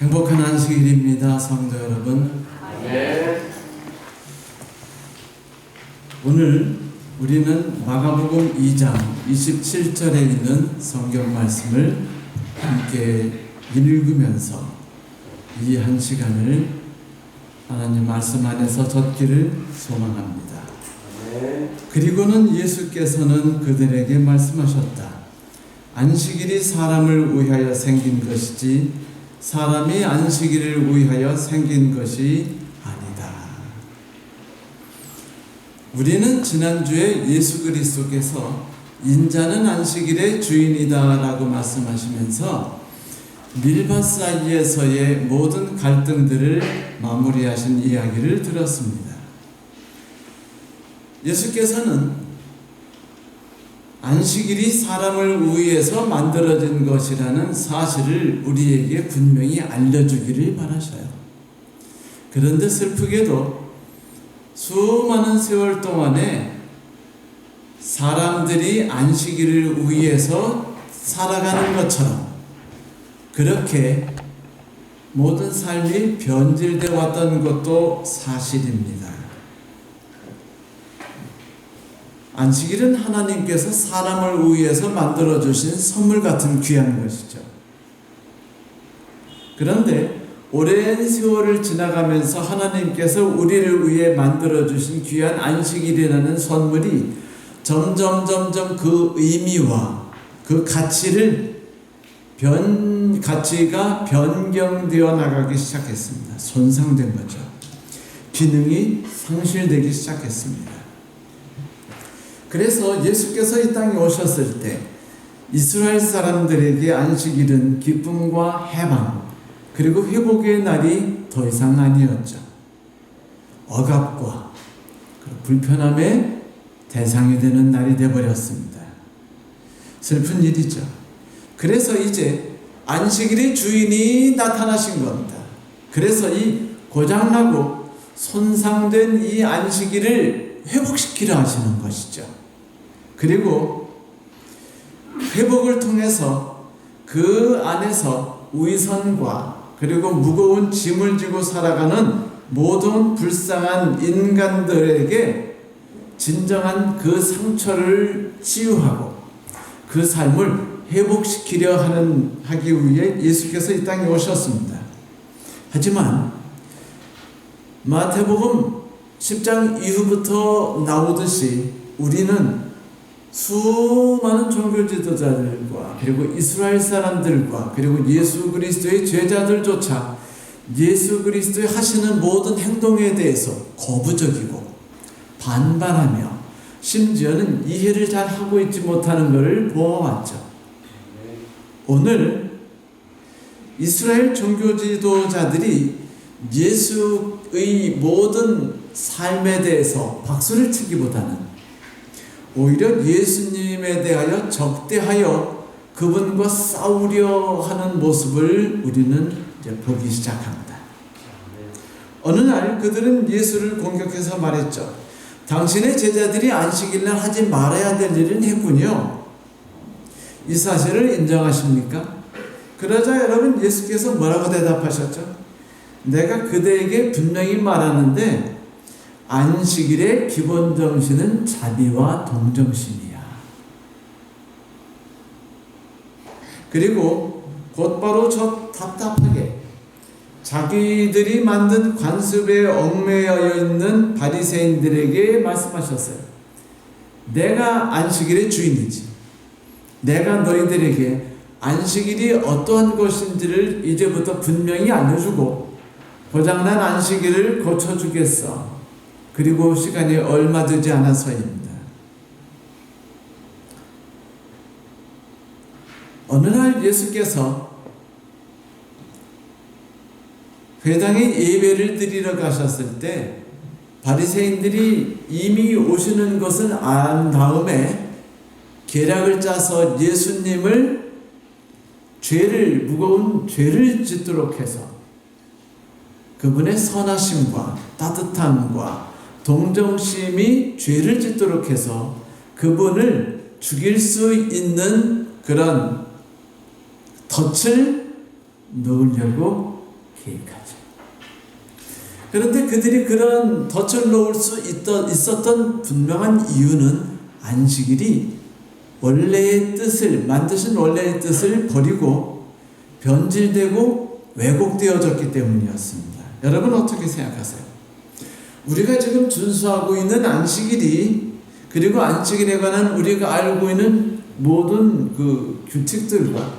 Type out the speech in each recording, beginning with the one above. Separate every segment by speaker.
Speaker 1: 행복한 안식일입니다, 성도 여러분.
Speaker 2: 네.
Speaker 1: 오늘 우리는 마가복음 2장 27절에 있는 성경 말씀을 함께 읽으면서 이 한 시간을 하나님 말씀 안에서 젖기를 소망합니다.
Speaker 2: 네.
Speaker 1: 그리고는 예수께서는 그들에게 말씀하셨다. 안식일이 사람을 위하여 생긴 것이지 사람이 안식일을 위하여 생긴 것이 아니다. 우리는 지난주에 예수 그리스도께서 인자는 안식일의 주인이다 라고 말씀하시면서 밀밭 사이에서의 모든 갈등들을 마무리하신 이야기를 들었습니다. 예수께서는 안식일이 사람을 위해서 만들어진 것이라는 사실을 우리에게 분명히 알려주기를 바라셔요. 그런데 슬프게도 수많은 세월 동안에 사람들이 안식일을 위해서 살아가는 것처럼 그렇게 모든 삶이 변질되어 왔던 것도 사실입니다. 안식일은 하나님께서 사람을 위해서 만들어주신 선물 같은 귀한 것이죠. 그런데 오랜 세월을 지나가면서 하나님께서 우리를 위해 만들어주신 귀한 안식일이라는 선물이 점점 그 의미와 그 가치가 변경되어 나가기 시작했습니다. 손상된 거죠. 기능이 상실되기 시작했습니다. 그래서 예수께서 이 땅에 오셨을 때 이스라엘 사람들에게 안식일은 기쁨과 해방 그리고 회복의 날이 더 이상 아니었죠. 억압과 불편함의 대상이 되는 날이 되어버렸습니다. 슬픈 일이죠. 그래서 이제 안식일의 주인이 나타나신 겁니다. 그래서 이 고장나고 손상된 이 안식일을 회복시키려 하시는 것이죠. 그리고 회복을 통해서 그 안에서 위선과 그리고 무거운 짐을 지고 살아가는 모든 불쌍한 인간들에게 진정한 그 상처를 치유하고 그 삶을 회복시키려 하기 위해 예수께서 이 땅에 오셨습니다. 하지만 마태복음 10장 이후부터 나오듯이 우리는 수많은 종교 지도자들과 그리고 이스라엘 사람들과 그리고 예수 그리스도의 제자들조차 예수 그리스도의 하시는 모든 행동에 대해서 거부적이고 반발하며 심지어는 이해를 잘 하고 있지 못하는 것을 보아왔죠. 오늘 이스라엘 종교 지도자들이 예수의 모든 삶에 대해서 박수를 치기보다는 오히려 예수님에 대하여 적대하여 그분과 싸우려 하는 모습을 우리는 이제 보기 시작합니다. 어느 날 그들은 예수를 공격해서 말했죠. 당신의 제자들이 안식일날 하지 말아야 될 일은 했군요. 이 사실을 인정하십니까? 그러자 여러분 예수께서 뭐라고 대답하셨죠? 내가 그대에게 분명히 말하는데 안식일의 기본 정신은 자비와 동정심이야. 그리고 곧바로 저 답답하게 자기들이 만든 관습에 얽매여 있는 바리새인들에게 말씀하셨어요. 내가 안식일의 주인이지. 내가 너희들에게 안식일이 어떠한 것인지를 이제부터 분명히 알려주고 고장난 안식일을 고쳐주겠어. 그리고 시간이 얼마 되지 않아서입니다. 어느 날 예수께서 회당에 예배를 드리러 가셨을 때 바리새인들이 이미 오시는 것을 안 다음에 계략을 짜서 예수님을 무거운 죄를 짓도록 해서 그분의 선하심과 따뜻함과 동정심이 죄를 짓도록 해서 그분을 죽일 수 있는 그런 덫을 놓으려고 계획하죠. 그런데 그들이 그런 덫을 놓을 수 있었던 분명한 이유는 안식일이 원래의 뜻을, 만드신 원래의 뜻을 버리고 변질되고 왜곡되어졌기 때문이었습니다. 여러분 어떻게 생각하세요? 우리가 지금 준수하고 있는 안식일이, 그리고 안식일에 관한 우리가 알고 있는 모든 그 규칙들과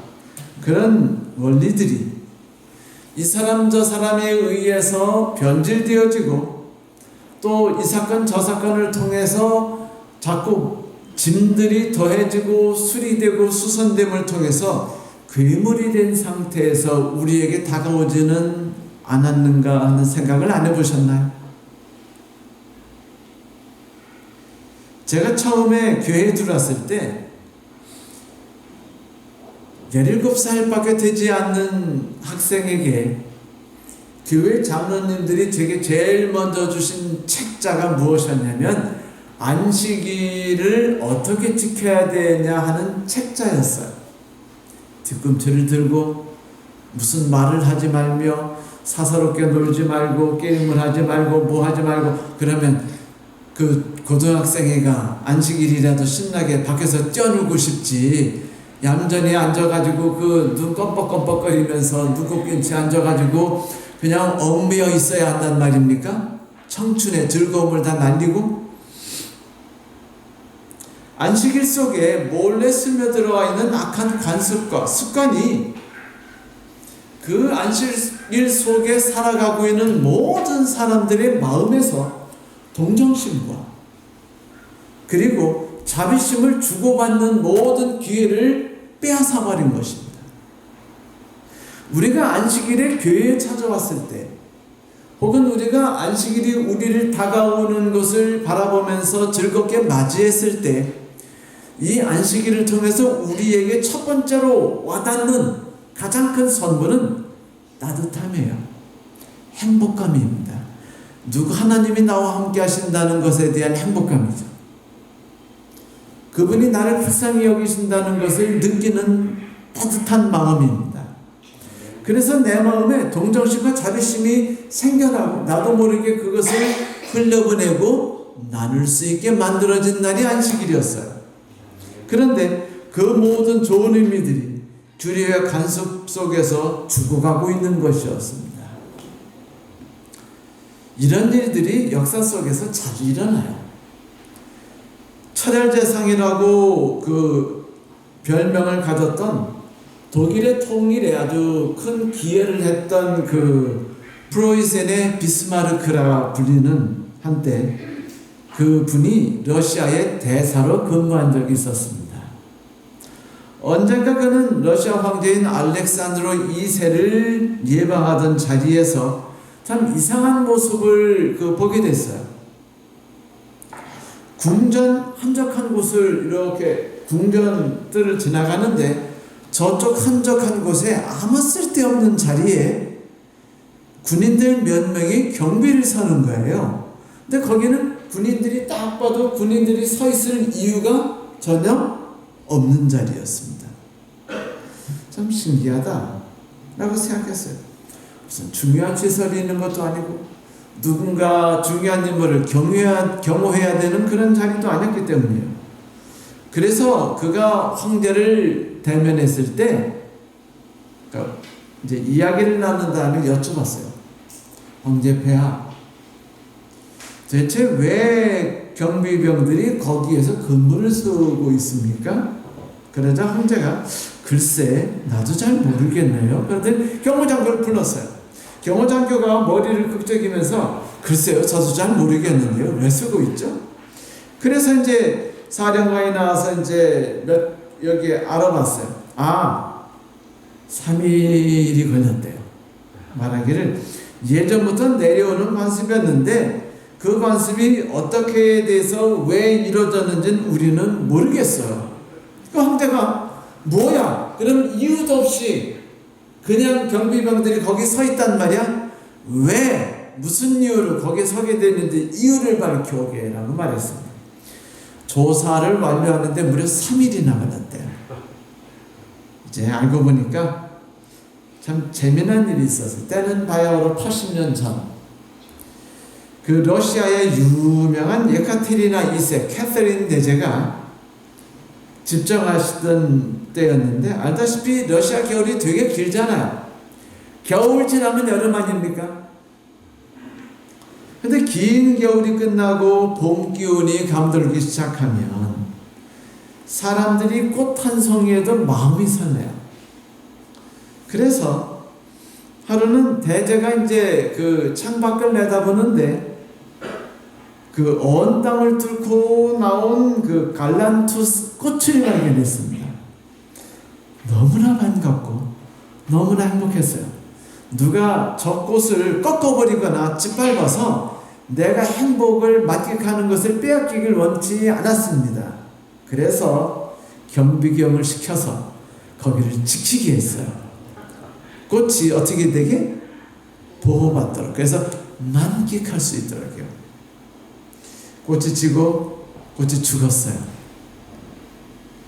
Speaker 1: 그런 원리들이 이 사람 저 사람에 의해서 변질되어지고 또 이 사건 저 사건을 통해서 자꾸 짐들이 더해지고 수리되고 수선됨을 통해서 괴물이 된 상태에서 우리에게 다가오지는 않았는가 하는 생각을 안 해보셨나요? 제가 처음에 교회에 들어왔을 때 17살밖에 되지 않는 학생에게 교회 장로님들이 제게 제일 먼저 주신 책자가 무엇이었냐면 안식일을 어떻게 지켜야 되냐 하는 책자였어요. 뒤꿈치를 들고 무슨 말을 하지 말며 사사롭게 놀지 말고 게임을 하지 말고 뭐 하지 말고, 그러면 그 고등학생이가 안식일이라도 신나게 밖에서 뛰어놀고 싶지, 얌전히 앉아가지고 그 눈 껌뻑껌뻑거리면서 누구끼리 앉아가지고 그냥 얽매여 있어야 한단 말입니까? 청춘의 즐거움을 다 날리고. 안식일 속에 몰래 스며들어와 있는 악한 관습과 습관이 그 안식일 속에 살아가고 있는 모든 사람들의 마음에서 동정심과 그리고 자비심을 주고받는 모든 기회를 빼앗아버린 것입니다. 우리가 안식일에 교회에 찾아왔을 때, 혹은 우리가 안식일이 우리를 다가오는 것을 바라보면서 즐겁게 맞이했을 때, 이 안식일을 통해서 우리에게 첫 번째로 와닿는 가장 큰 선물은 따뜻함이에요. 행복감입니다. 누구 하나님이 나와 함께 하신다는 것에 대한 행복감이죠. 그분이 나를 불쌍히 여기신다는 것을 느끼는 따뜻한 마음입니다. 그래서 내 마음에 동정심과 자비심이 생겨나고 나도 모르게 그것을 흘려보내고 나눌 수 있게 만들어진 날이 안식일이었어요. 그런데 그 모든 좋은 의미들이 주리의 간섭 속에서 죽어가고 있는 것이었습니다. 이런 일들이 역사 속에서 자주 일어나요. 철혈제상이라고 그 별명을 가졌던 독일의 통일에 아주 큰 기여를 했던 그 프로이센의 비스마르크라 불리는 한때 그 분이 러시아의 대사로 근무한 적이 있었습니다. 언젠가 그는 러시아 황제인 알렉산드로 2세를 예방하던 자리에서 참 이상한 모습을 보게 됐어요. 궁전 한적한 곳을 이렇게 궁전들을 지나가는데 저쪽 한적한 곳에 아무 쓸데없는 자리에 군인들 몇 명이 경비를 서는 거예요. 근데 거기는 군인들이 딱 봐도 군인들이 서 있을 이유가 전혀 없는 자리였습니다. 참 신기하다 라고 생각했어요. 무슨 중요한 시설이 있는 것도 아니고 누군가 중요한 인물을 경호해야 되는 그런 자리도 아니었기 때문이에요. 그래서 그가 황제를 대면했을 때 이제 이야기를 나눈 다음에 여쭤봤어요. 황제 폐하, 대체 왜 경비병들이 거기에서 근무를 쓰고 있습니까? 그러자 황제가 글쎄 나도 잘 모르겠네요. 그런데 경호장교를 불렀어요. 경호장교가 머리를 끄적이면서 글쎄요 저도 잘 모르겠는데요. 왜 쓰고 있죠? 그래서 이제 사령관이 나와서 이제 여기 알아봤어요. 3일이 걸렸대요. 말하기를 예전부터 내려오는 관습이었는데 그 관습이 어떻게 돼서 왜 이루어졌는지는 우리는 모르겠어요. 그 황제가 뭐야? 그럼 이유도 없이 그냥 경비병들이 거기 서 있단 말이야? 왜? 무슨 이유로 거기 서게 됐는지 이유를 밝혀 오게 라고 말했습니다. 조사를 완료하는데 무려 3일이나 걸렸대요. 이제 알고 보니까 참 재미난 일이 있었어요. 때는 바야흐로 80년 전. 그 러시아의 유명한 예카테리나 2세 캐서린 대제가 집정하시던 때였는데, 알다시피 러시아 겨울이 되게 길잖아요. 겨울 지나면 여름 아닙니까? 근데 긴 겨울이 끝나고 봄 기운이 감돌기 시작하면 사람들이 꽃 한 송이에도 마음이 설레요. 그래서 하루는 대제가 이제 그 창밖을 내다보는데 그 언 땅을 뚫고 나온 그 갈란투스 꽃을 발견했습니다. 너무나 반갑고 너무나 행복했어요. 누가 저 꽃을 꺾어버리거나 짓밟아서 내가 행복을 만끽하는 것을 빼앗기길 원치 않았습니다. 그래서 경비경을 시켜서 거기를 지키게 했어요. 꽃이 어떻게 되게? 보호받도록. 그래서 만끽할 수 있도록요. 꽃이 지고 꽃이 죽었어요.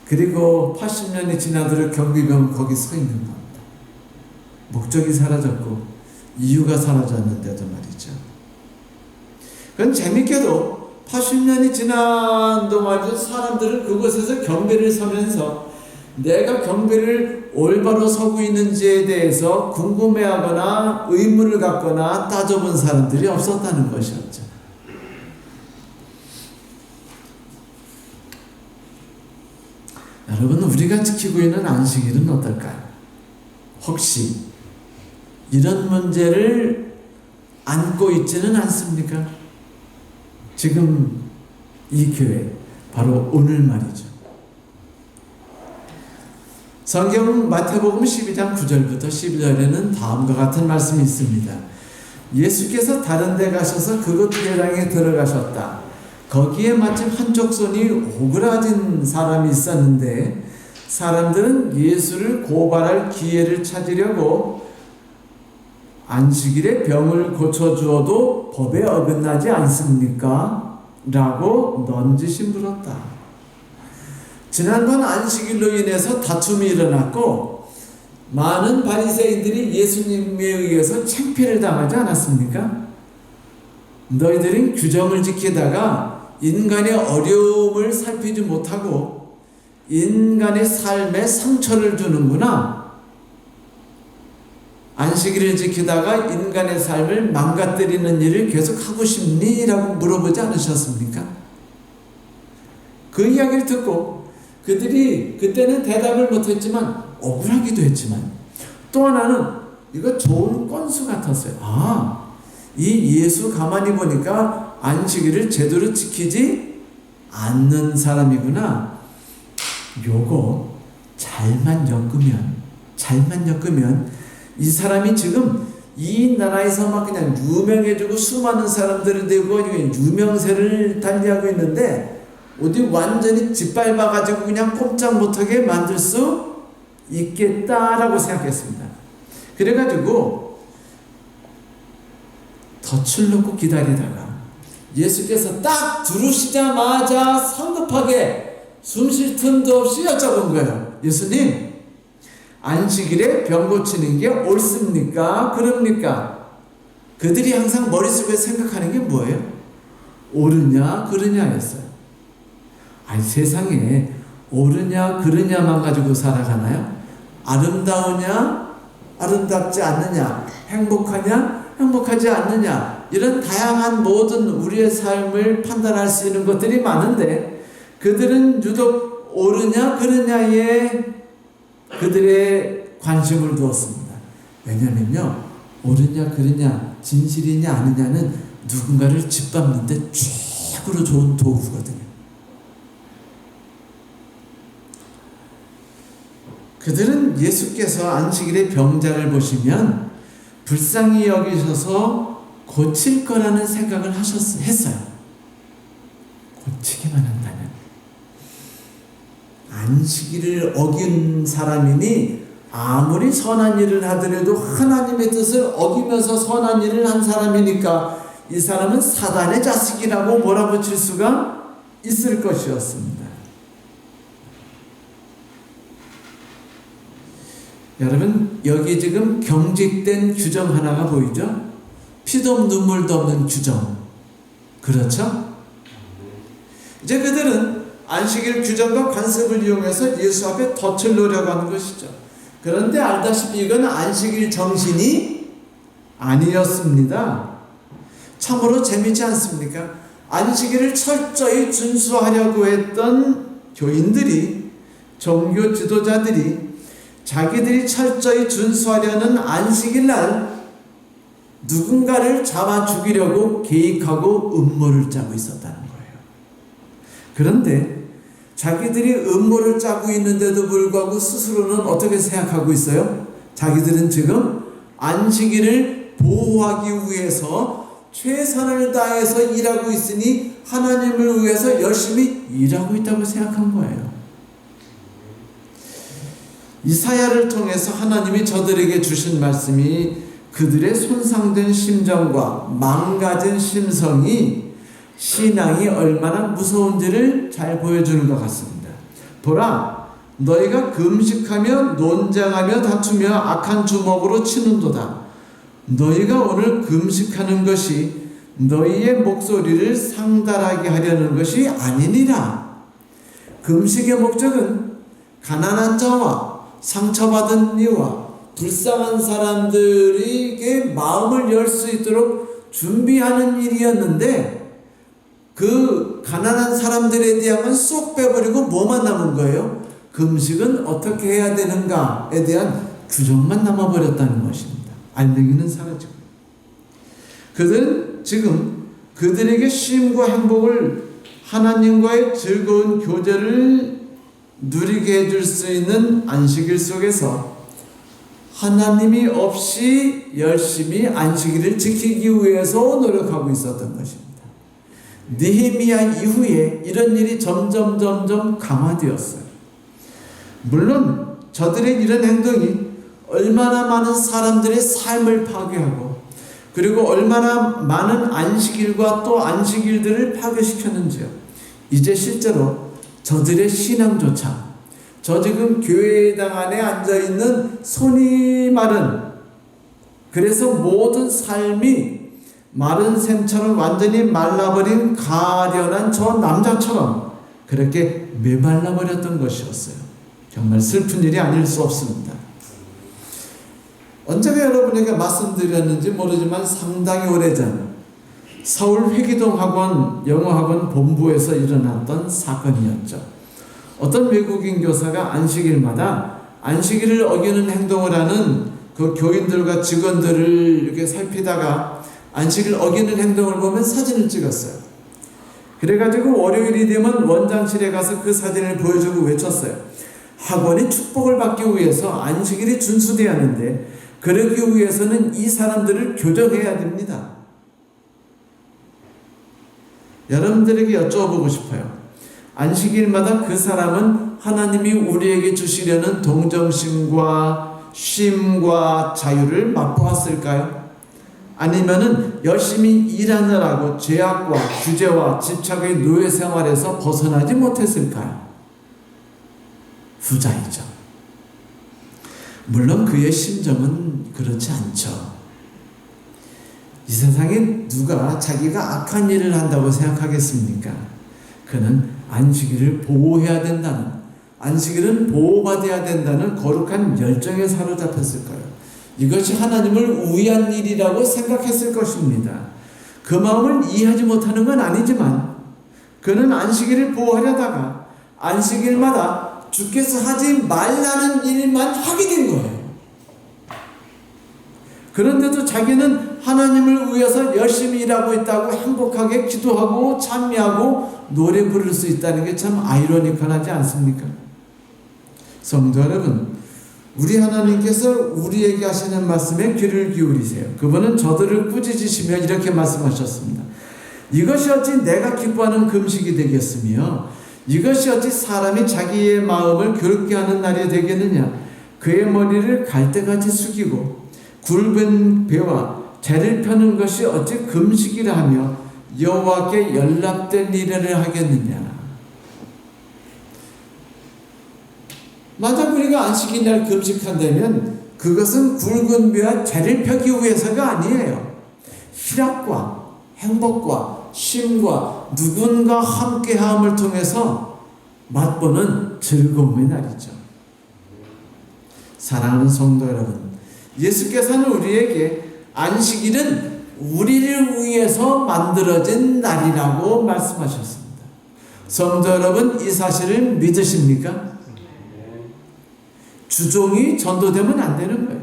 Speaker 1: 그리고 80년이 지나도록 경비병은 거기 서 있는 겁니다. 목적이 사라졌고 이유가 사라졌는데도 말이죠. 그건 재밌게도 80년이 지난 동안 사람들은 그곳에서 경배를 서면서 내가 경배를 올바로 서고 있는지에 대해서 궁금해하거나 의문을 갖거나 따져본 사람들이 없었다는 것이었죠. 여러분, 우리가 지키고 있는 안식일은 어떨까요? 혹시 이런 문제를 안고 있지는 않습니까? 지금 이 교회, 바로 오늘 말이죠. 성경 마태복음 12장 9절부터 11절에는 다음과 같은 말씀이 있습니다. 예수께서 다른 데 가셔서 그곳 회당에 들어가셨다. 거기에 마침 한쪽 손이 오그라진 사람이 있었는데 사람들은 예수를 고발할 기회를 찾으려고 안식일에 병을 고쳐주어도 법에 어긋나지 않습니까? 라고 넌지시 물었다. 지난번 안식일로 인해서 다툼이 일어났고 많은 바리새인들이 예수님에 의해서 창피를 당하지 않았습니까? 너희들은 규정을 지키다가 인간의 어려움을 살피지 못하고 인간의 삶에 상처를 주는구나. 안식일을 지키다가 인간의 삶을 망가뜨리는 일을 계속하고 싶니? 라고 물어보지 않으셨습니까? 그 이야기를 듣고 그들이 그때는 대답을 못했지만 억울하기도 했지만 또 하나는 이거 좋은 건수 같았어요. 이 예수 가만히 보니까 안식일을 제대로 지키지 않는 사람이구나. 요거 잘만 엮으면 이 사람이 지금 이 나라에서 막 그냥 유명해지고 수많은 사람들을 대고 유명세를 달리하고 있는데 어디 완전히 짓밟아가지고 그냥 꼼짝 못하게 만들 수 있겠다라고 생각했습니다. 그래가지고 덫을 놓고 기다리다가 예수께서 딱 들어오시자마자 성급하게 숨 쉴 틈도 없이 여쭤본 거예요. 예수님, 안식일에 병 고치는 게 옳습니까? 그럽니까? 그들이 항상 머릿속에 생각하는 게 뭐예요? 옳으냐 그르냐였어요. 세상에 옳으냐 그르냐만 가지고 살아가나요? 아름다우냐 아름답지 않느냐, 행복하냐 행복하지 않느냐, 이런 다양한 모든 우리의 삶을 판단할 수 있는 것들이 많은데 그들은 유독 옳으냐 그르냐에 그들의 관심을 두었습니다. 왜냐면요, 옳으냐 그르냐, 진실이냐 아니냐는 누군가를 짓밟는데 최고로 좋은 도구거든요. 그들은 예수께서 안식일에 병자를 보시면 불쌍히 여기셔서 고칠 거라는 생각을 했어요. 고치기만 한다면. 안식일을 어긴 사람이니 아무리 선한 일을 하더라도 하나님의 뜻을 어기면서 선한 일을 한 사람이니까 이 사람은 사단의 자식이라고 몰아붙일 수가 있을 것이었습니다. 여러분, 여기 지금 경직된 규정 하나가 보이죠? 피도 눈물도 없는 규정. 그렇죠? 이제 그들은 안식일 규정과 관습을 이용해서 예수 앞에 덫을 놓으려고 하는 것이죠. 그런데 알다시피 이건 안식일 정신이 아니었습니다. 참으로 재미있지 않습니까? 안식일을 철저히 준수하려고 했던 교인들이, 종교 지도자들이 자기들이 철저히 준수하려는 안식일 날 누군가를 잡아 죽이려고 계획하고 음모를 짜고 있었다는 거예요. 그런데 자기들이 음모를 짜고 있는데도 불구하고 스스로는 어떻게 생각하고 있어요? 자기들은 지금 안식일을 보호하기 위해서 최선을 다해서 일하고 있으니 하나님을 위해서 열심히 일하고 있다고 생각한 거예요. 이사야를 통해서 하나님이 저들에게 주신 말씀이 그들의 손상된 심정과 망가진 심성이 신앙이 얼마나 무서운지를 잘 보여주는 것 같습니다. 보라, 너희가 금식하며 논쟁하며 다투며 악한 주먹으로 치는도다. 너희가 오늘 금식하는 것이 너희의 목소리를 상달하게 하려는 것이 아니니라. 금식의 목적은 가난한 자와 상처받은 이와 불쌍한 사람들에게 마음을 열 수 있도록 준비하는 일이었는데, 그 가난한 사람들에 대한 쏙 빼버리고 뭐만 남은 거예요? 금식은 어떻게 해야 되는가에 대한 규정만 남아버렸다는 것입니다. 알맹이는 사라지고. 그들은 지금 그들에게 쉼과 행복을, 하나님과의 즐거운 교제를 누리게 해줄 수 있는 안식일 속에서 하나님이 없이 열심히 안식일을 지키기 위해서 노력하고 있었던 것입니다. 느헤미야 이후에 이런 일이 점점 강화되었어요. 물론 저들의 이런 행동이 얼마나 많은 사람들의 삶을 파괴하고, 그리고 얼마나 많은 안식일과 또 안식일들을 파괴시켰는지요. 이제 실제로 저들의 신앙조차, 저 지금 교회당 안에 앉아있는 손이 마른, 그래서 모든 삶이 마른 샘처럼 완전히 말라버린 가련한 저 남자처럼 그렇게 메말라버렸던 것이었어요. 정말 슬픈 일이 아닐 수 없습니다. 언제가 여러분에게 말씀드렸는지 모르지만 상당히 오래전 서울 회기동학원 영어학원 본부에서 일어났던 사건이었죠. 어떤 외국인 교사가 안식일마다 안식일을 어기는 행동을 하는 그 교인들과 직원들을 이렇게 살피다가 안식일 어기는 행동을 보면 사진을 찍었어요. 그래가지고 월요일이 되면 원장실에 가서 그 사진을 보여주고 외쳤어요. 학원이 축복을 받기 위해서 안식일이 준수되어야 하는데, 그러기 위해서는 이 사람들을 교정해야 됩니다. 여러분들에게 여쭤보고 싶어요. 안식일마다 그 사람은 하나님이 우리에게 주시려는 동정심과 쉼과 자유를 맛보았을까요? 아니면은 열심히 일하느라고 죄악과 규제와 집착의 노예 생활에서 벗어나지 못했을까요? 후자이죠. 물론 그의 심정은 그렇지 않죠. 이 세상에 누가 자기가 악한 일을 한다고 생각하겠습니까? 그는 안식일을 보호해야 된다는, 안식일은 보호받아야 된다는 거룩한 열정에 사로잡혔을 거예요. 이것이 하나님을 위한 일이라고 생각했을 것입니다. 그 마음을 이해하지 못하는 건 아니지만 그는 안식일을 보호하려다가 안식일마다 주께서 하지 말라는 일만 하게 된 거예요. 그런데도 자기는 하나님을 위해서 열심히 일하고 있다고 행복하게 기도하고 찬미하고 노래 부를 수 있다는 게 참 아이러니컬하지 않습니까? 성도 여러분, 우리 하나님께서 우리에게 하시는 말씀에 귀를 기울이세요. 그분은 저들을 꾸짖으시며 이렇게 말씀하셨습니다. 이것이 어찌 내가 기뻐하는 금식이 되겠으며 이것이 어찌 사람이 자기의 마음을 괴롭게 하는 날이 되겠느냐. 그의 머리를 갈대같이 숙이고 굵은 배와 재를 펴는 것이 어찌 금식이라 하며 여호와께 연락된 일을 하겠느냐. 만약 우리가 안식일날 금식한다면 그것은 굵은 뼈와 죄를 펴기 위해서가 아니에요. 희락과 행복과 쉼과 누군가 함께함을 통해서 맛보는 즐거움의 날이죠. 사랑하는 성도 여러분, 예수께서는 우리에게 안식일은 우리를 위해서 만들어진 날이라고 말씀하셨습니다. 성도 여러분, 이 사실을 믿으십니까? 주종이 전도되면 안 되는 거예요.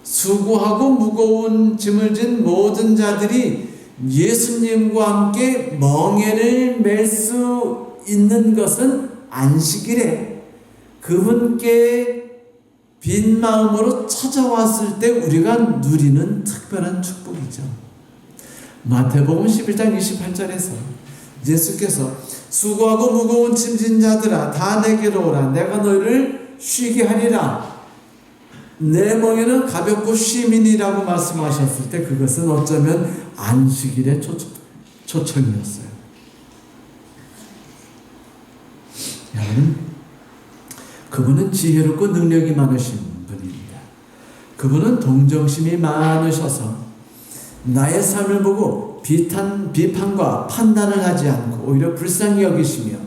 Speaker 1: 수고하고 무거운 짐을 진 모든 자들이 예수님과 함께 멍에를 맬 수 있는 것은 안식일에 그분께 빈 마음으로 찾아왔을 때 우리가 누리는 특별한 축복이죠. 마태복음 11장 28절에서 예수께서 수고하고 무거운 짐진 자들아 다 내게로 오라 내가 너희를 쉬게 하리라 내 멍에는 가볍고 쉼이니라고 말씀하셨을 때 그것은 어쩌면 안식일의 초청이었어요. 여러분, 그분은 지혜롭고 능력이 많으신 분입니다. 그분은 동정심이 많으셔서 나의 삶을 보고 비판과 판단을 하지 않고 오히려 불쌍히 여기시며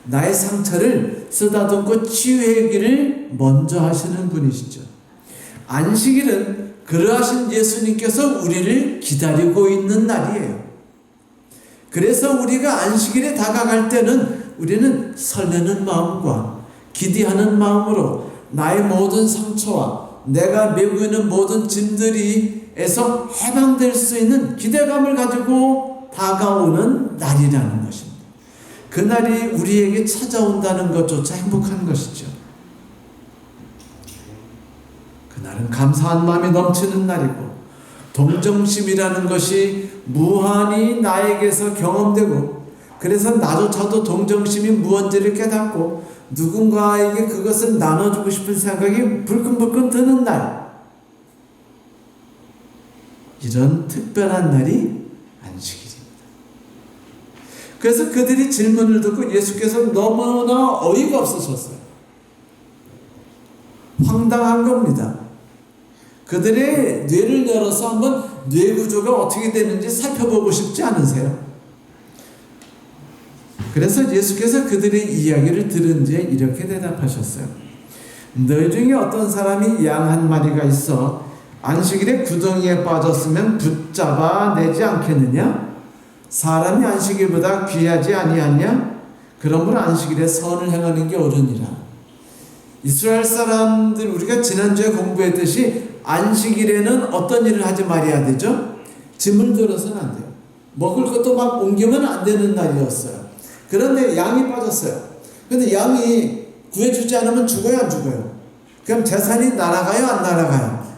Speaker 1: 나의 상처를 쓰다듬고 치유하기를 먼저 하시는 분이시죠. 안식일은 그러하신 예수님께서 우리를 기다리고 있는 날이에요. 그래서 우리가 안식일에 다가갈 때는 우리는 설레는 마음과 기대하는 마음으로 나의 모든 상처와 내가 메고 있는 모든 짐들이에서 해방될 수 있는 기대감을 가지고 다가오는 날이라는 것입니다. 그날이 우리에게 찾아온다는 것조차 행복한 것이죠. 그날은 감사한 마음이 넘치는 날이고 동정심이라는 것이 무한히 나에게서 경험되고 그래서 나조차도 동정심이 무언지를 깨닫고 누군가에게 그것을 나눠주고 싶은 생각이 불끈불끈 드는 날, 이런 특별한 날이 안식일입니다. 그래서 그들이 질문을 듣고 예수께서 너무나 어이가 없으셨어요. 황당한 겁니다. 그들의 뇌를 열어서 한번 뇌 구조가 어떻게 되는지 살펴보고 싶지 않으세요? 그래서 예수께서 그들의 이야기를 들은 뒤에 이렇게 대답하셨어요. 너희 중에 어떤 사람이 양 한 마리가 있어 안식일에 구덩이에 빠졌으면 붙잡아 내지 않겠느냐? 사람이 안식일보다 귀하지 아니하냐? 그러므로 안식일에 선을 행하는 게 옳으니라. 이스라엘 사람들 우리가 지난주에 공부했듯이 안식일에는 어떤 일을 하지 말아야 되죠? 짐을 들어서는 안 돼요. 먹을 것도 막 옮기면 안 되는 날이었어요. 그런데 양이 빠졌어요. 그런데 양이 구해주지 않으면 죽어요, 안 죽어요? 그럼 재산이 날아가요, 안 날아가요?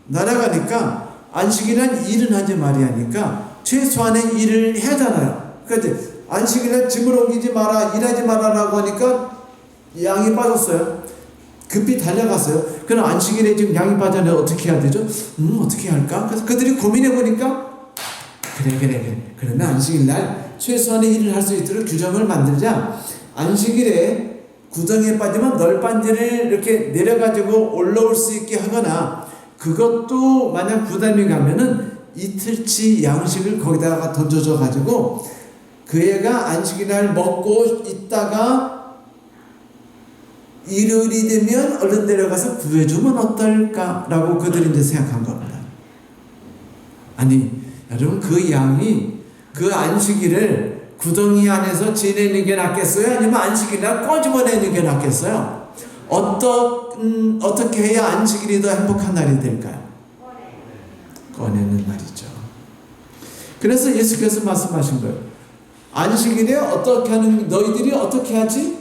Speaker 1: 날아가니까 안식일은 일은 하지 말아야니까 최소한의 일을 해야 하잖아요. 그러니까 안식일에 짐을 옮기지 마라, 일하지 마라라고 하니까 양이 빠졌어요. 급히 달려갔어요. 그럼 안식일에 지금 양이 빠졌는데 어떻게 해야 되죠? 어떻게 할까? 그래서 그들이 고민해 보니까 그래. 그러면 안식일날 최소한의 일을 할 수 있도록 규정을 만들자. 안식일에 구덩이에 빠지면 널빤지를 이렇게 내려가지고 올라올 수 있게 하거나 그것도 만약 부담이 가면은 이틀치 양식을 거기다가 던져줘 가지고 그 애가 안식일날 먹고 있다가 일요일이 되면 얼른 내려가서 구해주면 어떨까라고 그들이 이제 생각한 겁니다. 아니 여러분, 그 양이 그 안식일을 구덩이 안에서 지내는 게 낫겠어요? 아니면 안식일날 꺼집어내는 게 낫겠어요? 어떻게 해야 안식일이 더 행복한 날이 될까요? 꺼내는 날이죠. 그래서 예수께서 말씀하신 거예요. 안식일에 어떻게 하는, 너희들이 어떻게 하지?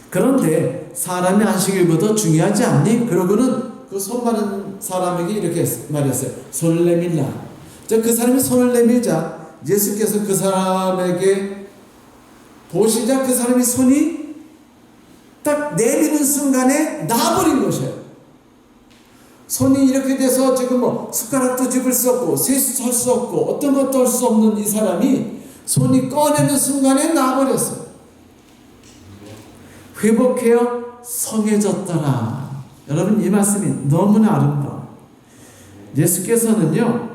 Speaker 1: 그런데 사람이 안식일보다 중요하지 않니? 그러고는 그 손 많은 사람에게 이렇게 말했어요. 손을 내밀라. 그 사람이 손을 내밀자 예수께서 그 사람에게 보시자 그 사람이 손이 딱 내미는 순간에 나버린 것이에요. 손이 이렇게 돼서 지금 뭐 숟가락도 집을 수 없고 세수도 할 수 없고 어떤 것도 할 수 없는 이 사람이 손이 꺼내는 순간에 나버렸어요. 회복해요 성해졌더라. 여러분 이 말씀이 너무나 아름다워요. 예수께서는요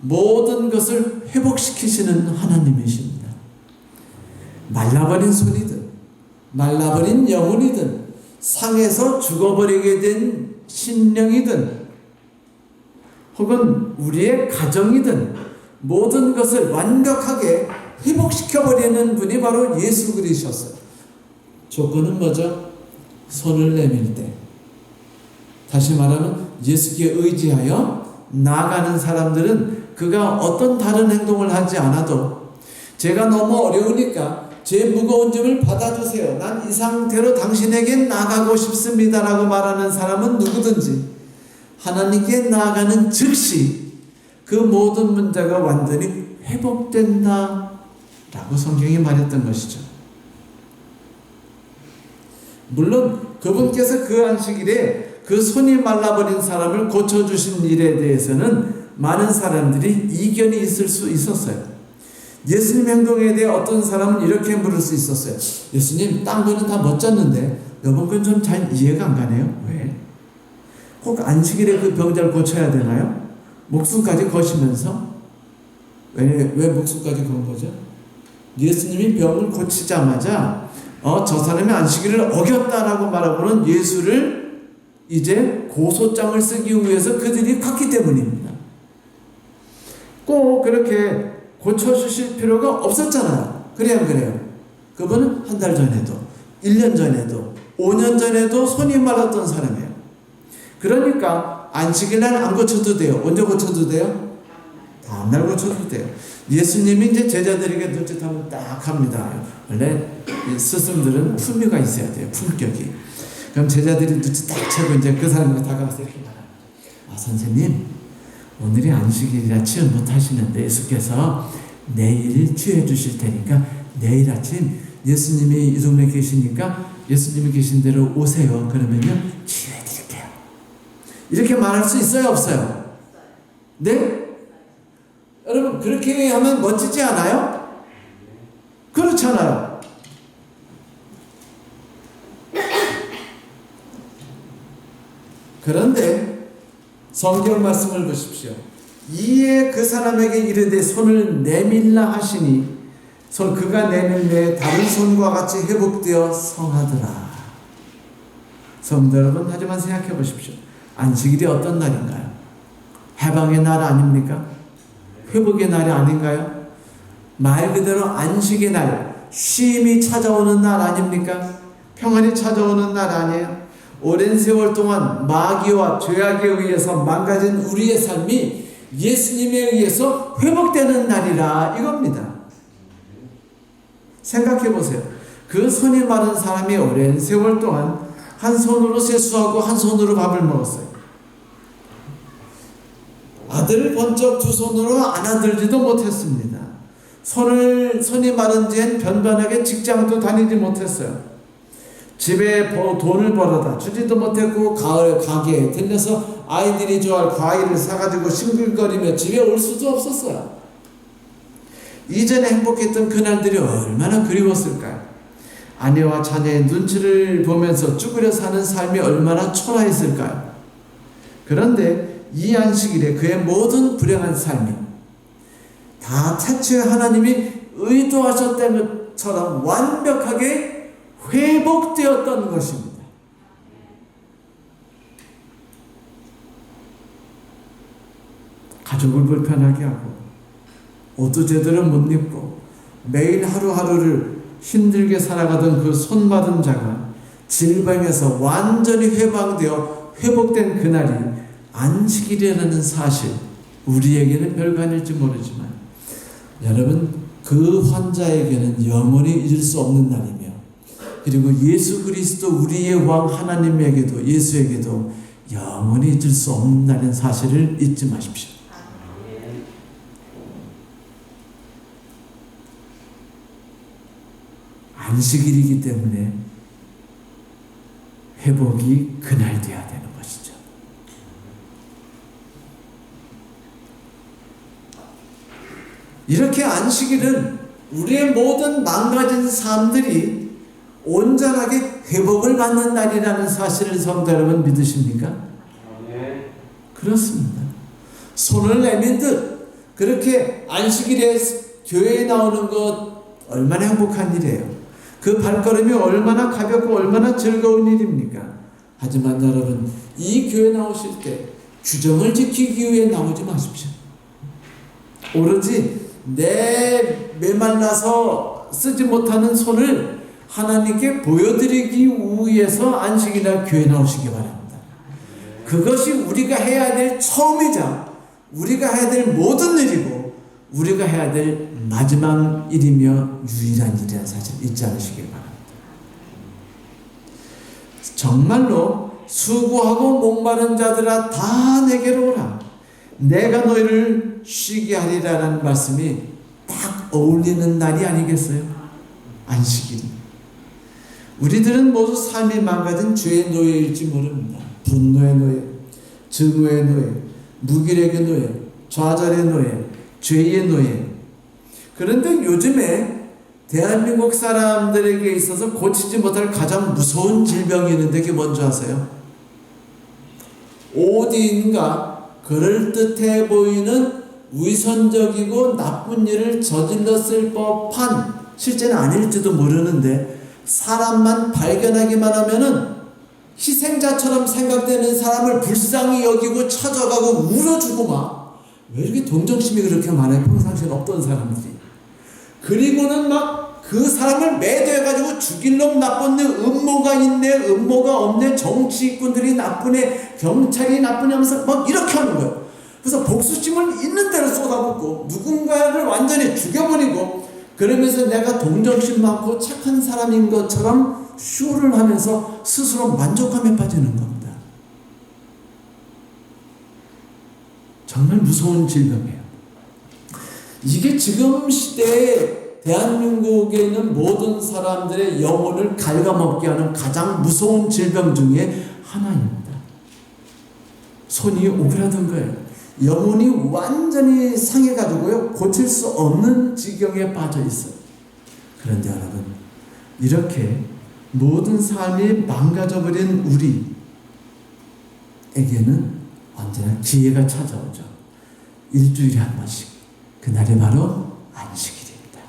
Speaker 1: 모든 것을 회복시키시는 하나님이십니다. 말라버린 손이든 말라버린 영혼이든 상해서 죽어버리게 된 심령이든 혹은 우리의 가정이든 모든 것을 완벽하게 회복시켜버리는 분이 바로 예수 그리스도셨어요. 조건은 뭐죠? 손을 내밀 때. 다시 말하면 예수께 의지하여 나아가는 사람들은 그가 어떤 다른 행동을 하지 않아도 제가 너무 어려우니까 제 무거운 짐을 받아주세요. 난 이 상태로 당신에게 나아가고 싶습니다 라고 말하는 사람은 누구든지 하나님께 나아가는 즉시 그 모든 문제가 완전히 회복된다 라고 성경이 말했던 것이죠. 물론 그분께서 그 안식일에 그 손이 말라버린 사람을 고쳐주신 일에 대해서는 많은 사람들이 이견이 있을 수 있었어요. 예수님 행동에 대해 어떤 사람은 이렇게 물을 수 있었어요. 예수님 딴 거는 다 멋졌는데 이번 건 좀 잘 이해가 안 가네요. 왜? 꼭 안식일에 그 병자를 고쳐야 되나요? 목숨까지 거시면서? 왜 목숨까지 건 거죠? 예수님이 병을 고치자마자 저 사람이 안식일을 어겼다라고 말하고는 예수를 이제 고소장을 쓰기 위해서 그들이 갔기 때문입니다. 꼭 그렇게 고쳐주실 필요가 없었잖아요. 그래요, 그래요. 그분은 한 달 전에도, 1년 전에도, 5년 전에도 손이 말랐던 사람이에요. 그러니까 안식일날 안 고쳐도 돼요. 언제 고쳐도 돼요? 다음날 고쳐도 돼요. 예수님이 이제 제자들에게 눈짓하면 딱 합니다. 원래 스승들은 품위가 있어야 돼요. 품격이. 그럼 제자들이 눈짓 딱 채고 이제 그 사람이 다가와서 이렇게 말합니다. 선생님, 오늘이 안식일이라 치유 못 하시는데 예수께서 내일 치유해 주실 테니까 내일 아침 예수님이 이 동네에 계시니까 예수님이 계신 대로 오세요. 그러면요 치유해 드릴게요. 이렇게 말할 수 있어요, 없어요? 네? 여러분 그렇게 하면 멋지지 않아요? 그렇잖아요. 그런데 성경 말씀을 보십시오. 이에 그 사람에게 이르되 손을 내밀라 하시니 그가 내밀매 다른 손과 같이 회복되어 성하더라. 성도 여러분, 하지만 생각해 보십시오. 안식일이 어떤 날인가요? 해방의 날 아닙니까? 회복의 날이 아닌가요? 말 그대로 안식의 날, 쉼이 찾아오는 날 아닙니까? 평안이 찾아오는 날 아니에요? 오랜 세월 동안 마귀와 죄악에 의해서 망가진 우리의 삶이 예수님에 의해서 회복되는 날이라 이겁니다. 생각해 보세요. 그 손이 마른 사람이 오랜 세월 동안 한 손으로 세수하고 한 손으로 밥을 먹었어요. 아들을 번쩍 두 손으로 안아들지도 못했습니다. 손이 마른 지엔 변변하게 직장도 다니지 못했어요. 집에 돈을 벌어다 주지도 못했고 가게에 들려서 아이들이 좋아할 과일을 사가지고 싱글거리며 집에 올 수도 없었어요. 이전에 행복했던 그날들이 얼마나 그리웠을까요? 아내와 자녀의 눈치를 보면서 쭈그려 사는 삶이 얼마나 초라했을까요? 그런데 이 안식일에 그의 모든 불행한 삶이 다 태초에 하나님이 의도하셨다는 것처럼 완벽하게 회복되었던 것입니다. 가족을 불편하게 하고 옷도 제대로 못 입고 매일 하루하루를 힘들게 살아가던 그 손마른 자가 질병에서 완전히 해방되어 회복된 그날이 안식일이라는 사실, 우리에게는 별거 아닐지 모르지만 여러분, 그 환자에게는 영원히 잊을 수 없는 날이며, 그리고 예수 그리스도 우리의 왕 하나님에게도, 예수에게도 영원히 잊을 수 없는 날인 사실을 잊지 마십시오. 안식일이기 때문에 회복이 그날 돼야 되는 것이죠. 이렇게 안식일은 우리의 모든 망가진 삶들이 온전하게 회복을 받는 날이라는 사실을 성도 여러분 믿으십니까?
Speaker 2: 아멘.
Speaker 1: 그렇습니다. 손을 내민 듯 그렇게 안식일에 교회에 나오는 것 얼마나 행복한 일이에요. 그 발걸음이 얼마나 가볍고 얼마나 즐거운 일입니까? 하지만 여러분, 이 교회 나오실 때 규정을 지키기 위해 나오지 마십시오. 오로지 내 메말라서 쓰지 못하는 손을 하나님께 보여드리기 위해서 안식일날 교회 나오시기 바랍니다. 그것이 우리가 해야 될 처음이자 우리가 해야 될 모든 일이고 우리가 해야 될 마지막 일이며 유일한 일이라는 사실 잊지 않으시기 바랍니다. 정말로 수고하고 목마른 자들아 다 내게로 오라. 내가 너희를 쉬게 하리라는 말씀이 딱 어울리는 날이 아니겠어요? 안식일. 우리들은 모두 삶이 망가진 죄의 노예일지 모릅니다. 분노의 노예, 증오의 노예, 무기력의 노예, 좌절의 노예, 죄의 노예. 그런데 요즘에 대한민국 사람들에게 있어서 고치지 못할 가장 무서운 질병이 있는데 그게 뭔지 아세요? 어디인가 그럴듯해 보이는 위선적이고 나쁜 일을 저질렀을 법한, 실제는 아닐지도 모르는데 사람만 발견하기만 하면은 희생자처럼 생각되는 사람을 불쌍히 여기고 찾아가고 울어주고 막. 왜 이렇게 동정심이 그렇게 많아요? 평상시에 없던 사람들이. 그리고는 막 그 사람을 매도해가지고 죽일 놈 나쁜데 음모가 있네, 음모가 없네, 정치인들이 나쁘네, 경찰이 나쁘네 하면서 막 이렇게 하는 거예요. 그래서 복수심을 있는 대로 쏟아붓고 누군가를 완전히 죽여버리고 그러면서 내가 동정심 많고 착한 사람인 것처럼 쇼를 하면서 스스로 만족감에 빠지는 겁니다. 정말 무서운 질병이에요. 이게 지금 시대에 대한민국에 있는 모든 사람들의 영혼을 갉아먹게 하는 가장 무서운 질병 중에 하나입니다. 손이 오그라든 거예요. 영혼이 완전히 상해가지고요, 고칠 수 없는 지경에 빠져 있어요. 그런데 여러분, 이렇게 모든 삶이 망가져버린 우리에게는 언제나 기회가 찾아오죠. 일주일에 한 번씩. 그날이 바로 안식일입니다.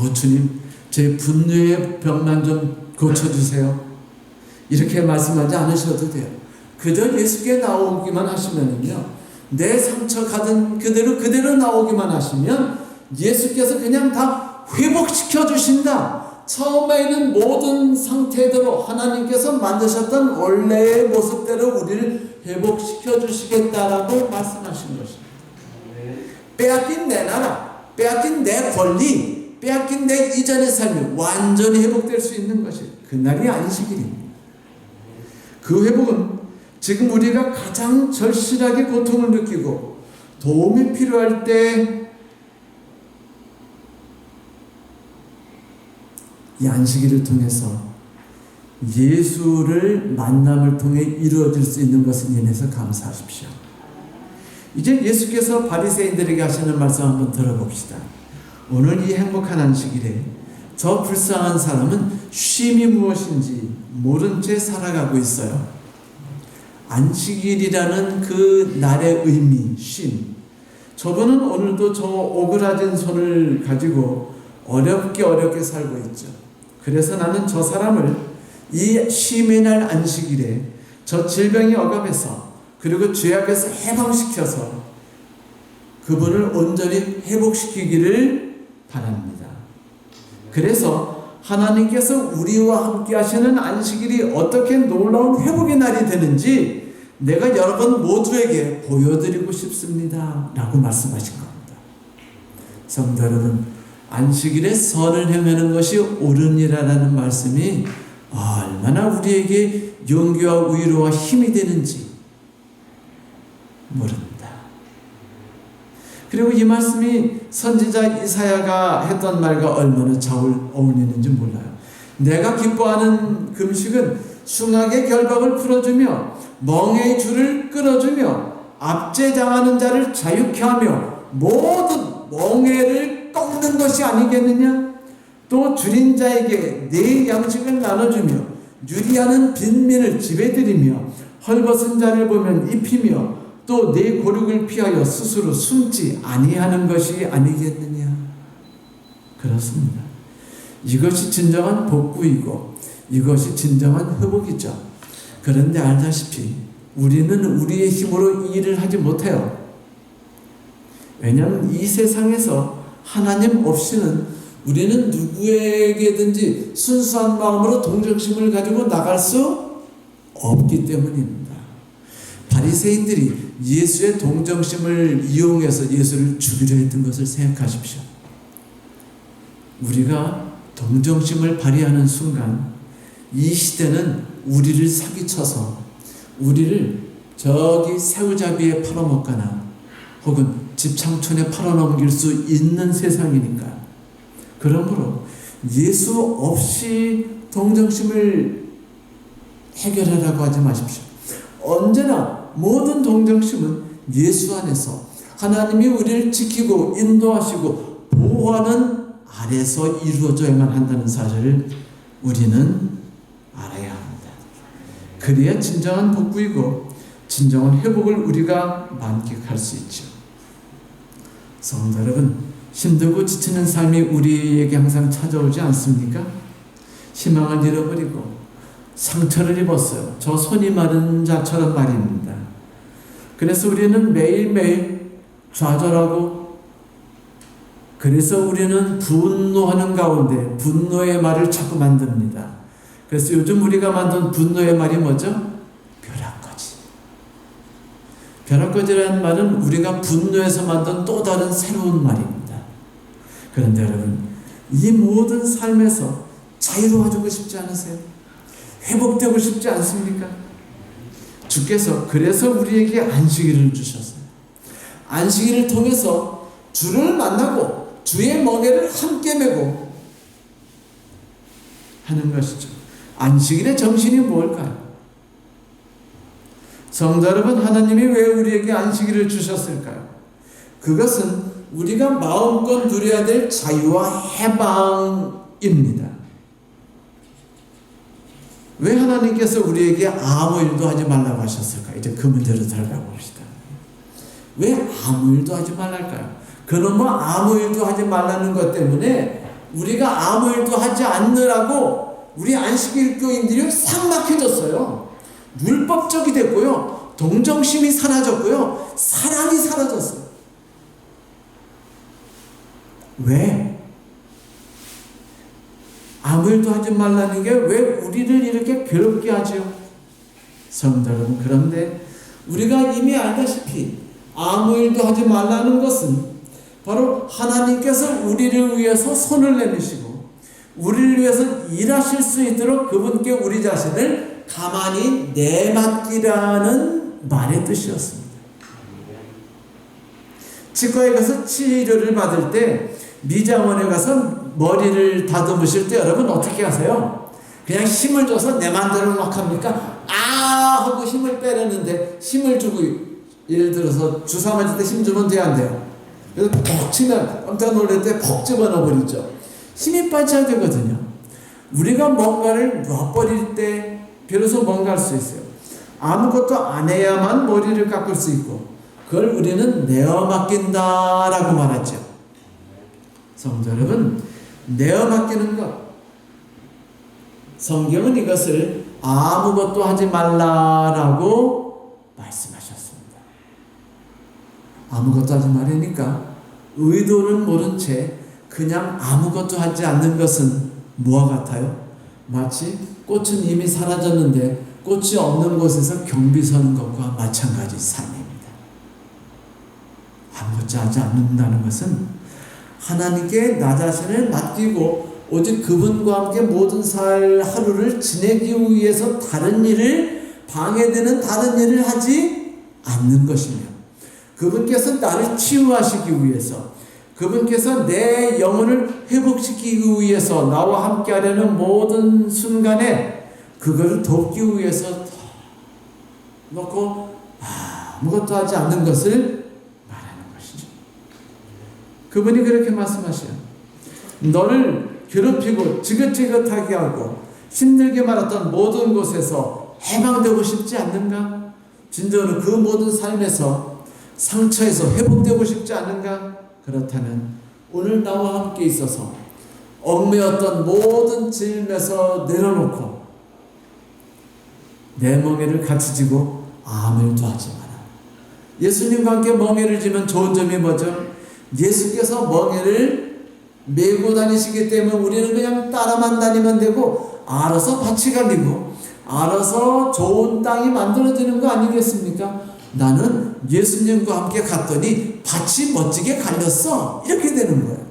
Speaker 1: 오 주님, 제 분노의 병만 좀 고쳐주세요. 이렇게 말씀하지 않으셔도 돼요. 그저 예수께 나오기만 하시면은요, 내 상처 가든 그대로 나오기만 하시면 예수께서 그냥 다 회복시켜 주신다. 처음에는 모든 상태대로 하나님께서 만드셨던 원래의 모습대로 우리를 회복시켜 주시겠다라고 말씀하신 것입니다. 빼앗긴 내 나라, 빼앗긴 내 권리, 빼앗긴 내 이전의 삶이 완전히 회복될 수 있는 것이 그날이 안식일입니다. 그 회복은 지금 우리가 가장 절실하게 고통을 느끼고 도움이 필요할 때 이 안식일을 통해서 예수를 만남을 통해 이루어질 수 있는 것을 인해서 감사하십시오. 이제 예수께서 바리새인들에게 하시는 말씀 한번 들어봅시다. 오늘 이 행복한 안식일에 저 불쌍한 사람은 쉼이 무엇인지 모른 채 살아가고 있어요. 안식일이라는 그 날의 의미, 쉼. 저분은 오늘도 저 오그라진 손을 가지고 어렵게 살고 있죠. 그래서 나는 저 사람을 이 쉼의 날 안식일에 저 질병이 억압해서 그리고 죄악에서 해방시켜서 그분을 온전히 회복시키기를 바랍니다. 그래서 하나님께서 우리와 함께 하시는 안식일이 어떻게 놀라운 회복의 날이 되는지 내가 여러분 모두에게 보여드리고 싶습니다 라고 말씀하신 겁니다. 성도 여러분, 안식일에 선을 행하는 것이 옳으니라라는 말씀이 얼마나 우리에게 용기와 위로와 힘이 되는지 모릅니다. 그리고 이 말씀이 선지자 이사야가 했던 말과 얼마나 잘 어울리는지 몰라요. 내가 기뻐하는 금식은 숭악의 결박을 풀어주며 멍에의 줄을 끊어주며 압제당하는 자를 자유케 하며 모든 멍에를 양식을 꺾는 것이 아니겠느냐? 또 줄인 자에게 네 양식을 나눠주며 유리하는 빈민을 집에 들이며 헐벗은 자를 보면 입히며 또 네 고륙을 피하여 스스로 숨지 아니하는 것이 아니겠느냐? 그렇습니다. 이것이 진정한 복구이고 이것이 진정한 회복이죠. 그런데 알다시피 우리는 우리의 힘으로 이 일을 하지 못해요. 왜냐하면 이 세상에서 하나님 없이는 우리는 누구에게든지 순수한 마음으로 동정심을 가지고 나갈 수 없기 때문입니다. 바리새인들이 예수의 동정심을 이용해서 예수를 죽이려 했던 것을 생각하십시오. 우리가 동정심을 발휘하는 순간 이 시대는 우리를 사기쳐서 우리를 저기 새우잡이에 팔아먹거나 혹은 집창촌에 팔아넘길 수 있는 세상이니까. 그러므로 예수 없이 동정심을 해결하라고 하지 마십시오. 언제나 모든 동정심은 예수 안에서 하나님이 우리를 지키고 인도하시고 보호하는 아래서 이루어져야만 한다는 사실을 우리는 알아야 합니다. 그래야 진정한 복구이고 진정한 회복을 우리가 만끽할 수 있죠. 성도 여러분, 힘들고 지치는 삶이 우리에게 항상 찾아오지 않습니까? 희망을 잃어버리고 상처를 입었어요. 저 손이 마른 자처럼 말입니다. 그래서 우리는 매일매일 좌절하고 그래서 우리는 분노하는 가운데 분노의 말을 자꾸 만듭니다. 그래서 요즘 우리가 만든 분노의 말이 뭐죠? 벼락거지. 벼락거지라는 말은 우리가 분노해서 만든 또 다른 새로운 말입니다. 그런데 여러분, 이 모든 삶에서 자유로워지고 싶지 않으세요? 회복되고 싶지 않습니까? 주께서 그래서 우리에게 안식일을 주셨어요. 안식일을 통해서 주를 만나고 주의 멍에를 함께 메고 하는 것이죠. 안식일의 정신이 뭘까요? 성도 여러분, 하나님이 왜 우리에게 안식일을 주셨을까요? 그것은 우리가 마음껏 누려야 될 자유와 해방입니다. 왜 하나님께서 우리에게 아무 일도 하지 말라고 하셨을까? 이제 그 문제로 들어가 봅시다. 왜 아무 일도 하지 말랄까요? 그놈은 아무 일도 하지 말라는 것 때문에 우리가 아무 일도 하지 않느라고 우리 안식일 교인들이 싹 막혀졌어요. 율법적이 됐고요. 동정심이 사라졌고요. 사랑이 사라졌어요. 왜? 아무 일도 하지 말라는 게 왜 우리를 이렇게 괴롭게 하죠? 성도 여러분, 그런데 우리가 이미 알다시피 아무 일도 하지 말라는 것은 바로 하나님께서 우리를 위해서 손을 내미시고 우리를 위해서 일하실 수 있도록 그분께 우리 자신을 가만히 내맡기라는 말의 뜻이었습니다. 치과에 가서 치료를 받을 때 미장원에 가서 머리를 다듬으실 때 여러분 어떻게 하세요? 그냥 힘을 줘서 내 맘대로 막 합니까? 아 하고 힘을 빼려는데 힘을 주고 예를 들어서 주사 맞을 때 힘 주면 돼야 안 돼요? 그래서 퍽 치면 깜짝 놀랄 때 퍽 집어넣어 버리죠. 힘이 빠져야 되거든요. 우리가 뭔가를 놔버릴 때 비로소 뭔가 할 수 있어요. 아무것도 안 해야만 머리를 깎을 수 있고 그걸 우리는 내어 맡긴다라고 말하죠. 성도 여러분, 내어 맡기는 것, 성경은 이것을 아무것도 하지 말라라고 말씀하셨습니다. 아무것도 하지 말으니까 의도는 모른 채 그냥 아무것도 하지 않는 것은 뭐와 같아요? 마치 꽃은 이미 사라졌는데 꽃이 없는 곳에서 경비 서는 것과 마찬가지 삶입니다. 아무것도 하지 않는다는 것은 하나님께 나 자신을 맡기고 오직 그분과 함께 모든 하루를 지내기 위해서 다른 일을 방해되는 다른 일을 하지 않는 것이며 그분께서 나를 치유하시기 위해서 그분께서 내 영혼을 회복시키기 위해서 나와 함께 하려는 모든 순간에 그것을 돕기 위해서 놓고 아무것도 하지 않는 것을 말하는 것이죠. 그분이 그렇게 말씀하셔요. 너를 괴롭히고 지긋지긋하게 하고 힘들게 말았던 모든 곳에서 해방되고 싶지 않는가? 진정으로 그 모든 삶에서 상처에서 회복되고 싶지 않은가? 그렇다면 오늘 나와 함께 있어서 얽매였던 모든 짐에서 내려놓고 내 멍에를 같이 지고 아멘도 하지 마라. 예수님과 함께 멍에를 지면 좋은 점이 뭐죠? 예수께서 멍에를 메고 다니시기 때문에 우리는 그냥 따라만 다니면 되고 알아서 밭이 갈리고 알아서 좋은 땅이 만들어지는 거 아니겠습니까? 나는 예수님과 함께 갔더니 밭이 멋지게 갈렸어. 이렇게 되는 거예요.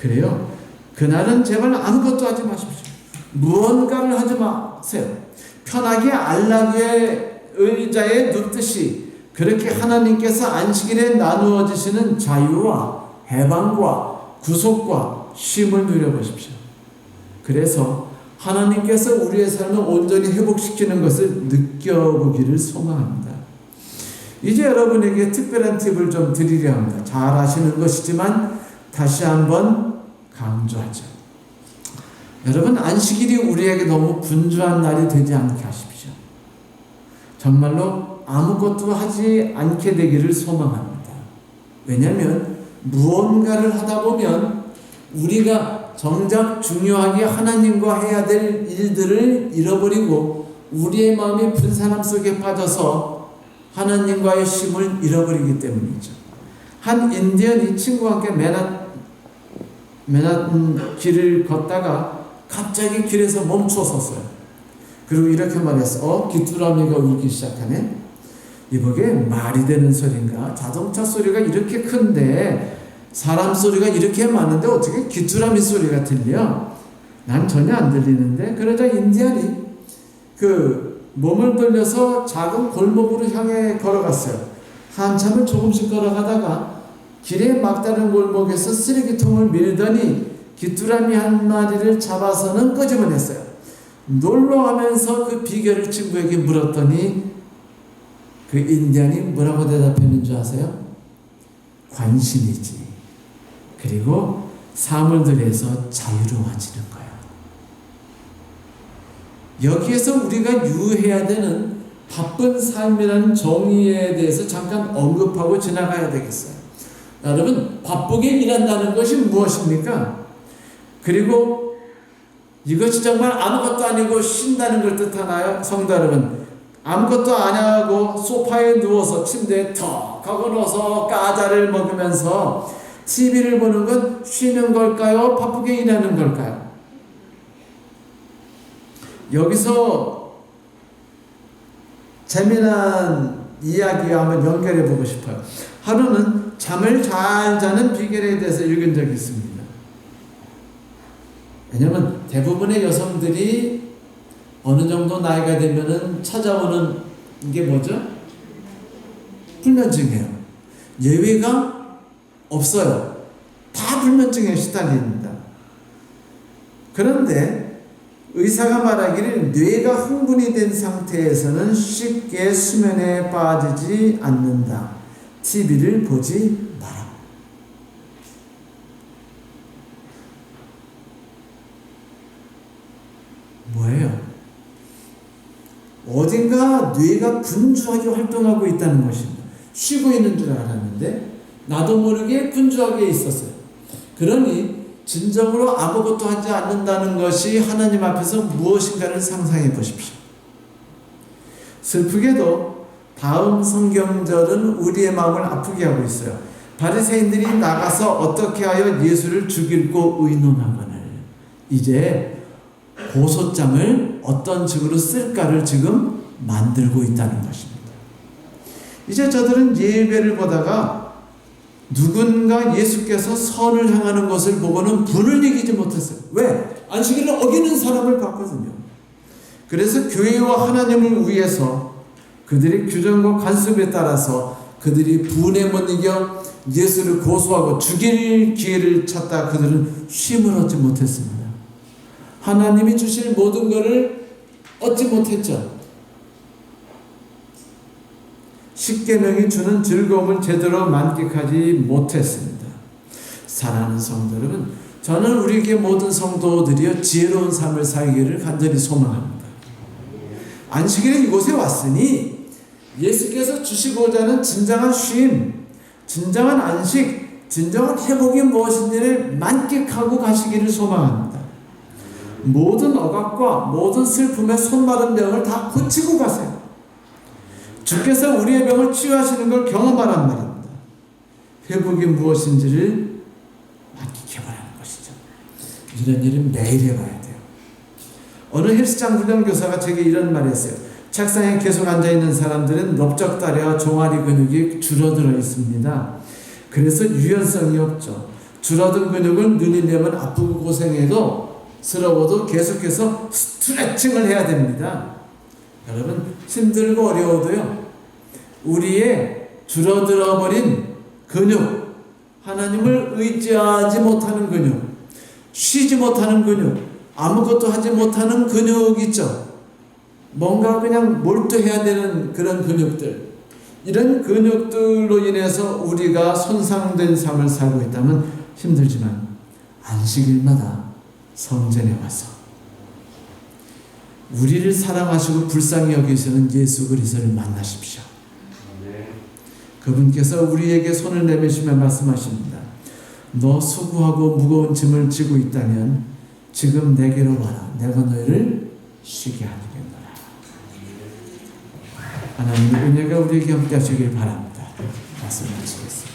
Speaker 1: 그래요. 그날은 제발 아무것도 하지 마십시오. 무언가를 하지 마세요. 편하게 안락의 의자에 눕듯이 그렇게 하나님께서 안식일에 나누어 주시는 자유와 해방과 구속과 쉼을 누려보십시오. 그래서 하나님께서 우리의 삶을 온전히 회복시키는 것을 느껴보기를 소망합니다. 이제 여러분에게 특별한 팁을 좀 드리려 합니다. 잘 아시는 것이지만 다시 한번 강조하죠. 여러분, 안식일이 우리에게 너무 분주한 날이 되지 않게 하십시오. 정말로 아무것도 하지 않게 되기를 소망합니다. 왜냐하면 무언가를 하다 보면 우리가 정작 중요하게 하나님과 해야 될 일들을 잃어버리고 우리의 마음이 분산함 속에 빠져서 하나님과의 쉼을 잃어버리기 때문이죠. 한 인디언이 친구와 함께 맨하튼 길을 걷다가 갑자기 길에서 멈춰 섰어요. 그리고 이렇게 말했어. 귀뚜라미가 울기 시작하네. 이게 말이 되는 소리인가? 자동차 소리가 이렇게 큰데 사람 소리가 이렇게 많은데 어떻게 귀뚜라미 소리가 들려? 난 전혀 안 들리는데. 그러자 인디언이 그 몸을 돌려서 작은 골목으로 향해 걸어갔어요. 한참을 조금씩 걸어가다가 길의 막다른 골목에서 쓰레기통을 밀더니 귀뚜라미 한 마리를 잡아서는 끄집어냈어요. 놀러가면서 그 비결을 친구에게 물었더니 그 인디언이 뭐라고 대답했는 줄 아세요? 관심이지. 그리고 사물들에서 자유로워지는 거예요. 여기에서 우리가 유의해야 되는 바쁜 삶이라는 정의에 대해서 잠깐 언급하고 지나가야 되겠어요. 여러분, 바쁘게 일한다는 것이 무엇입니까? 그리고 이것이 정말 아무것도 아니고 쉰다는 걸 뜻하나요? 성도 여러분, 아무것도 안 하고 소파에 누워서 침대에 턱 하고 누워서 과자를 먹으면서 TV를 보는 건 쉬는 걸까요? 바쁘게 일하는 걸까요? 여기서 재미난 이야기와 한번 연결해 보고 싶어요. 하루는 잠을 잘 자는 비결에 대해서 읽은 적이 있습니다. 왜냐하면 대부분의 여성들이 어느 정도 나이가 되면은 찾아오는 게 뭐죠? 불면증이에요. 예외가 없어요. 다 불면증에 시달립니다. 그런데 의사가 말하기를 뇌가 흥분이 된 상태에서는 쉽게 수면에 빠지지 않는다. TV를 보지 마라. 뭐예요? 어딘가 뇌가 분주하게 활동하고 있다는 것입니다. 쉬고 있는 줄 알았는데 나도 모르게 분주하게 있었어요. 그러니 진정으로 아무것도 하지 않는다는 것이 하나님 앞에서 무엇인가를 상상해 보십시오. 슬프게도 다음 성경절은 우리의 마음을 아프게 하고 있어요. 바리새인들이 나가서 어떻게 하여 예수를 죽이고 의논하거늘 이제 고소장을 어떤 식으로 쓸까를 지금 만들고 있다는 것입니다. 이제 저들은 예배를 보다가 누군가 예수께서 선을 향하는 것을 보고는 분을 이기지 못했어요. 왜? 안식일을 어기는 사람을 봤거든요. 그래서 교회와 하나님을 위해서 그들의 규정과 관습에 따라서 그들이 분에 못 이겨 예수를 고소하고 죽일 기회를 찾다 그들은 쉼을 얻지 못했습니다. 하나님이 주실 모든 것을 얻지 못했죠. 십계명이 주는 즐거움을 제대로 만끽하지 못했습니다. 사랑하는 성도 여러분, 저는 우리에게 모든 성도들이여 지혜로운 삶을 살기를 간절히 소망합니다. 안식일에 이곳에 왔으니 예수께서 주시고자 하는 진정한 쉼, 진정한 안식, 진정한 회복이 무엇인지를 만끽하고 가시기를 소망합니다. 모든 억압과 모든 슬픔의 손마른 병을 다 고치고 가세요. 주께서 우리의 병을 치유하시는 걸 경험하란 말입니다. 회복이 무엇인지를 만끽해보라는 것이죠. 이런 일은 매일 해봐야 돼요. 어느 헬스장 훈련교사가 제게 이런 말을 했어요. 책상에 계속 앉아있는 사람들은 넓적다리와 종아리 근육이 줄어들어 있습니다. 그래서 유연성이 없죠. 줄어든 근육은 눈이 되면 아프고 고생해도 스러워도 계속해서 스트레칭을 해야 됩니다. 여러분, 힘들고 어려워도요, 우리의 줄어들어 버린 근육, 하나님을 의지하지 못하는 근육, 쉬지 못하는 근육, 아무것도 하지 못하는 근육 있죠. 뭔가 그냥 몰두해야 되는 그런 근육들, 이런 근육들로 인해서 우리가 손상된 삶을 살고 있다면 힘들지만 안식일마다 성전에 와서 우리를 사랑하시고 불쌍히 여기시는 예수 그리스도를 만나십시오. 그분께서 우리에게 손을 내미시며 말씀하십니다. 너 수고하고 무거운 짐을 지고 있다면 지금 내게로 와라. 내가 너희를 쉬게 하리라. 하나님의 은혜가 우리에게 함께 하시길 바랍니다. 말씀 마치겠습니다.